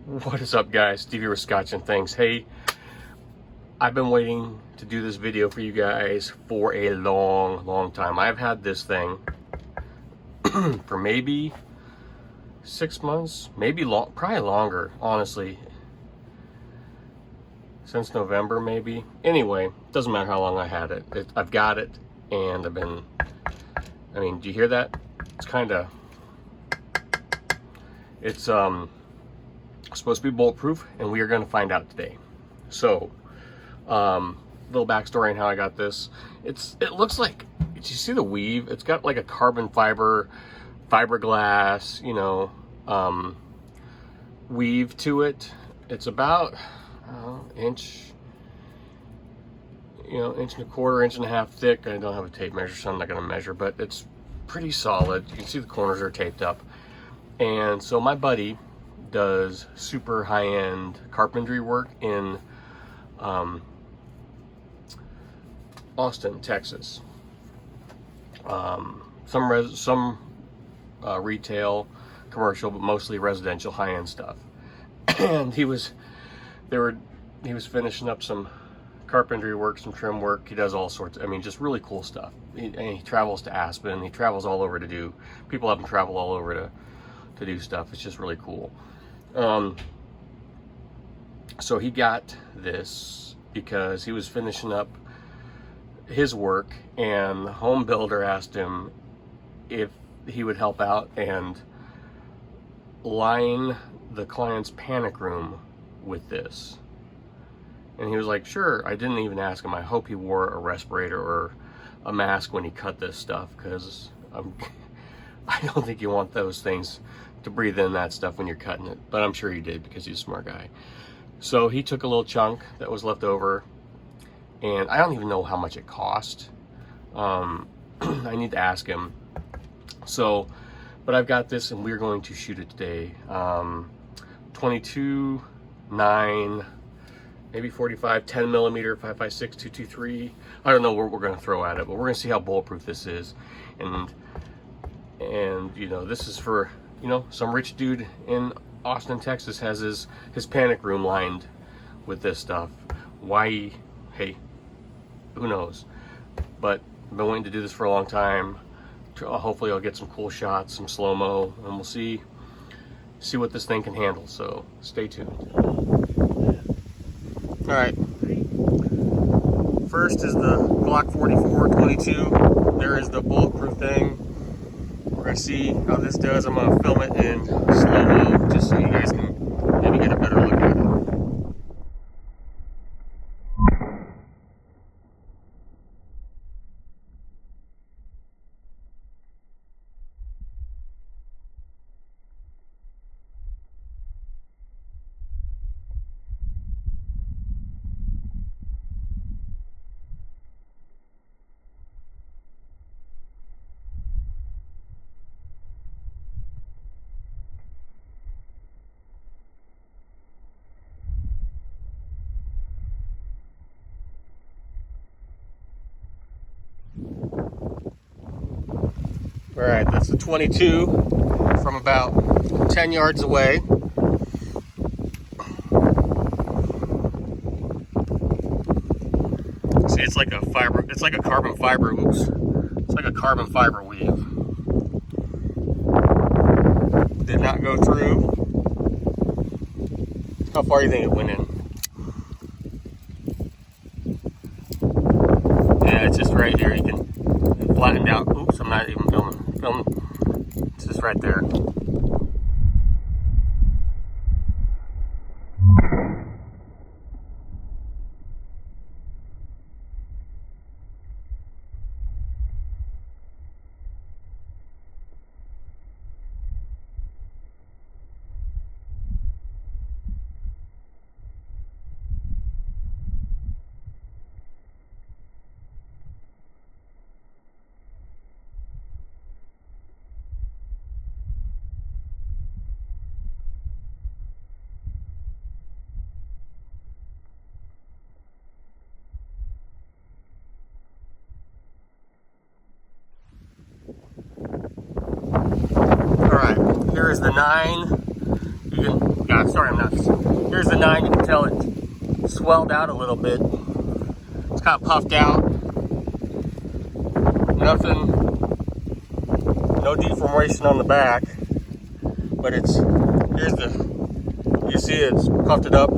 What is up, guys? Stevie with Scotch and Things. Hey, I've been waiting to do this video for you guys for a long time. I've had this thing for maybe 6 months, maybe probably longer, honestly. Since November, maybe. Anyway, doesn't matter how long I had it. I've got it, and I've been, I mean, do you hear that? It's kind of, it's supposed to be bulletproof, and we are going to find out today. So, little backstory on how I got this. It looks like, did you see the weave? It's got like a carbon fiberglass, you know, weave to it. It's about inch, you know, inch and a quarter, inch and a half thick. I don't have a tape measure, so I'm not going to measure, but it's pretty solid. You can see the corners are taped up. And so my buddy does super high-end carpentry work in Austin, Texas. Some retail, commercial, but mostly residential high-end stuff. And he was finishing up some carpentry work, some trim work. He does all sorts. I mean, just really cool stuff. And he travels to Aspen. He travels all over to do. People have him travel all over to do stuff. It's just really cool. So he got this because he was finishing up his work, and the home builder asked him if he would help out and line the client's panic room with this. And he was like, sure. I didn't even ask him. I hope he wore a respirator or a mask when he cut this stuff, because I don't think you want those things to breathe in that stuff when you're cutting it, but I'm sure he did because he's a smart guy. So he took a little chunk that was left over, and I don't even know how much it cost. I need to ask him. So, but I've got this, and we're going to shoot it today. 22, 9, maybe 45, 10 millimeter, 5.56, 223. I don't know what we're going to throw at it, but we're going to see how bulletproof this is. And you know, this is for, you know, some rich dude in Austin, Texas has his panic room lined with this stuff. Why? Hey, who knows? But I've been waiting to do this for a long time. Hopefully I'll get some cool shots, some slow-mo, and we'll see what this thing can handle. So stay tuned. All right. First is the Glock 44 22. There is the bulletproof thing. We're gonna see how this does. I'm gonna film it in slow-mo just so you guys can maybe get a better look at it. All right, that's the 22 from about 10 yards away. See, it's like a fiber, it's like a carbon fiber, oops. It's like a carbon fiber weave. Did not go through. How far do you think it went in? Yeah, it's just right here. You can flatten out. Oops, I'm not even filming. It's just right there. All right, here is the 9. You can God, sorry, I'm not. Here's the 9. You can tell it swelled out a little bit. It's kind of puffed out. Nothing, no deformation on the back, but it's, here's the, you see it's puffed it up,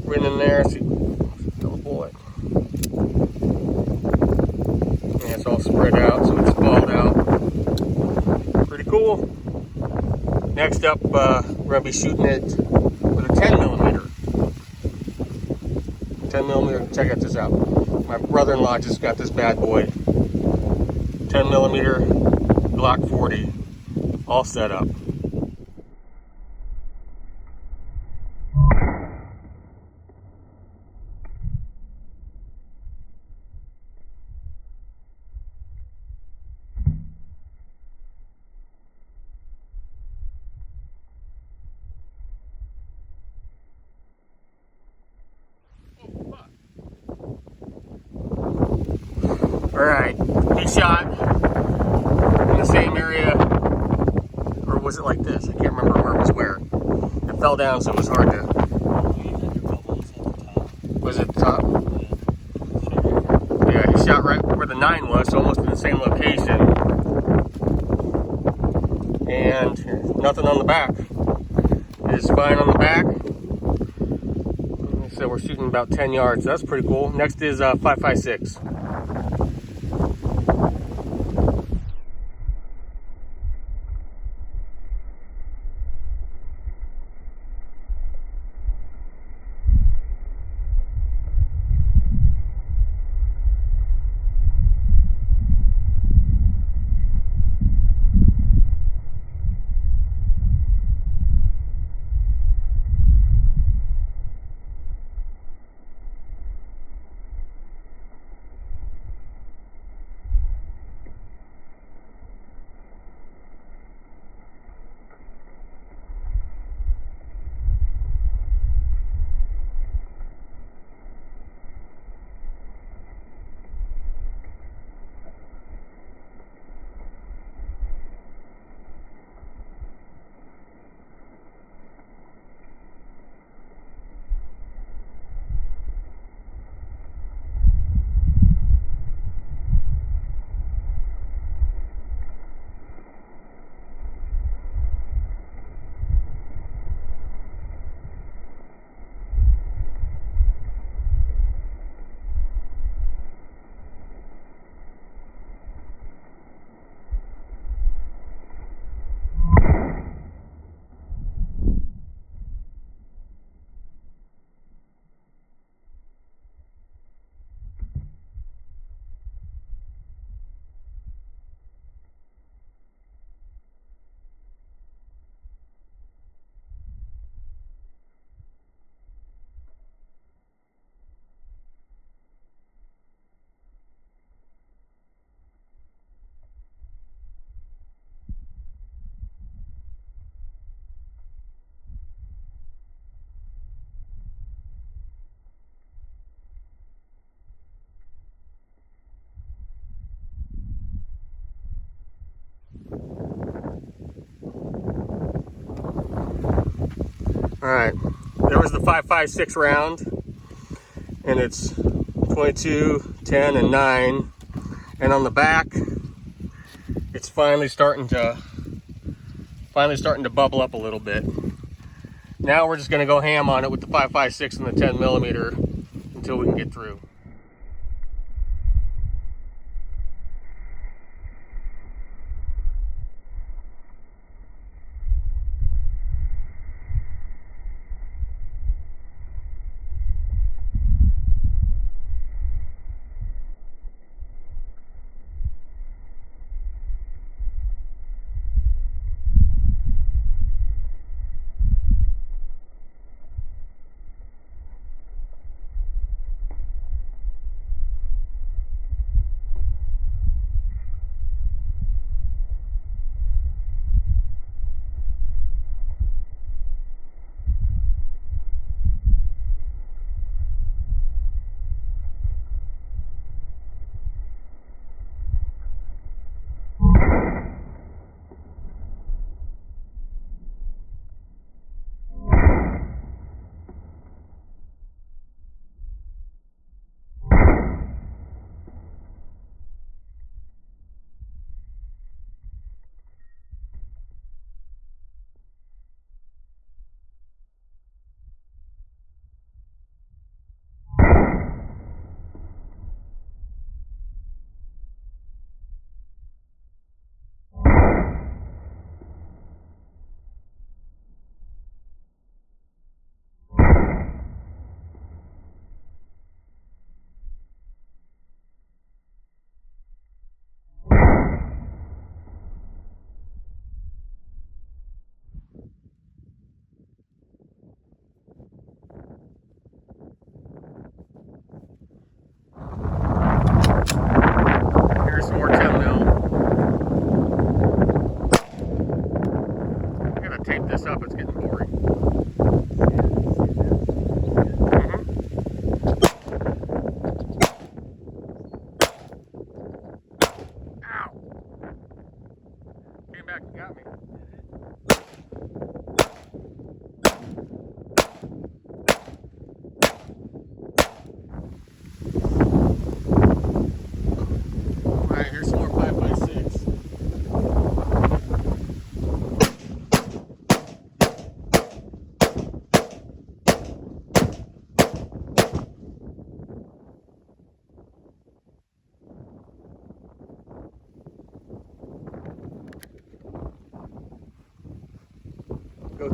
right in there. See, oh boy. Yeah, it's all spread out, so it's balled out. Pretty cool. Next up, we're going to be shooting it with a 10 millimeter. 10 millimeter, check out this out. My brother-in-law just got this bad boy. 10 millimeter Glock 40, all set up. Alright, he shot in the same area, or was it like this? I can't remember where it was where. It fell down, so it was hard to. Was it the top? Yeah, he shot right where the 9 was, so almost in the same location. And nothing on the back. It is fine on the back. So we're shooting about 10 yards. That's pretty cool. Next is 5.56. Alright, there was the 5.56 round, and it's 22, 10, and 9. And on the back, it's finally starting to bubble up a little bit. Now we're just going to go ham on it with the 5.56 and the 10 millimeter until we can get through.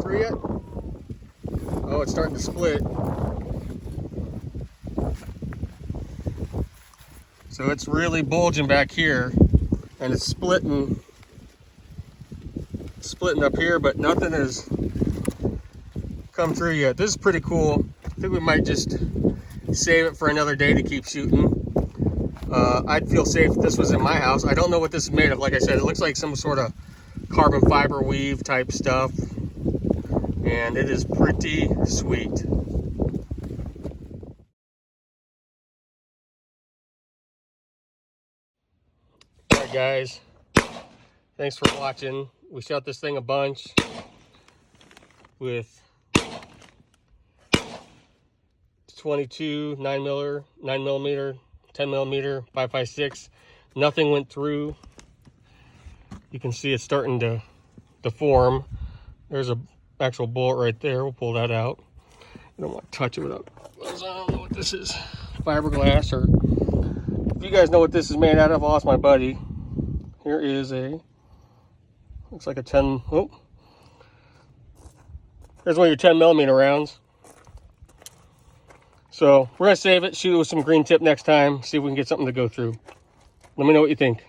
through yet? Oh, it's starting to split. So it's really bulging back here, and it's splitting up here, but nothing has come through yet. This is pretty cool. I think we might just save it for another day to keep shooting. I'd feel safe if this was in my house. I don't know what this is made of. Like I said, it looks like some sort of carbon fiber weave type stuff, and it is pretty sweet. All right, guys, thanks for watching. We shot this thing a bunch with 22 9 millimeter 10 millimeter 5.56. Nothing went through. You can see it's starting to form. There's a actual bullet right there. We'll pull that out. I don't want to touch it without gloves on. I don't know what this is. Fiberglass, or if you guys know what this is made out of, I'll ask my buddy. Here is a, looks like a 10, oh. There's one of your 10 millimeter rounds. So we're gonna save it, shoot it with some green tip next time, see if we can get something to go through. Let me know what you think.